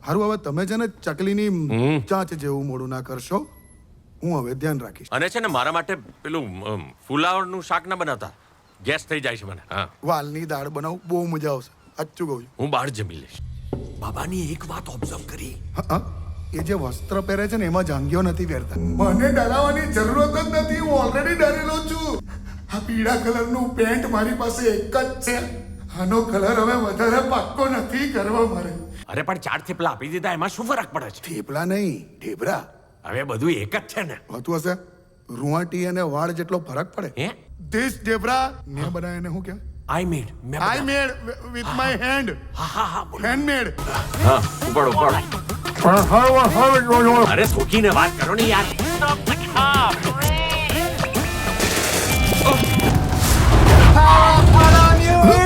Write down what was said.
હારું હવે તમે છે ને ચકલીની ચાંચ જેવું મોડું ના કરશો. હું હવે ધ્યાન રાખીશ. અને છે ને મારા માટે પેલું ફુલાવરનું શાક ના બનાવતા, ગેસ થઈ જાય છે મને. હા, વાલની દાળ બનાવું, બહુ મજા આવશે. સાચું કહું છું. હું બહાર જમી લઈશ. બાબાની એક વાત ઓબ્ઝર્વ કરી. હા, એ જે વસ્ત્ર પહેરે છે ને એમાં જાંગીઓ નથી પહેરતા. મને ડરાવવાની જરૂરત જ નથી, હું ઓલરેડી ડરેલો છું. આ પીળા કલરનું પેન્ટ મારી પાસે એક જ છે. આનો કલર હવે વધારે પાક્કો નથી કરવો મારે. અરે પણ 4 થેપલા આપી દીધા, એમાં શું ફરક પડે છે? થેપલા નહીં, ઢેબરા. હવે બધું એક જ છે ને. હોતું હશે. રૂવાટી અને વાળ જેટલો ફરક પડે. હે? ધીસ ઢેબરા મેં બનાવીને હું કેમ આઈ મેડ. આઈ મેડ વિથ માય હેન્ડ. હા બોલો. હેન્ડમેડ. હા, ઉપાડો. અરે સોચીને વાત કરો ને યાર. Power on you!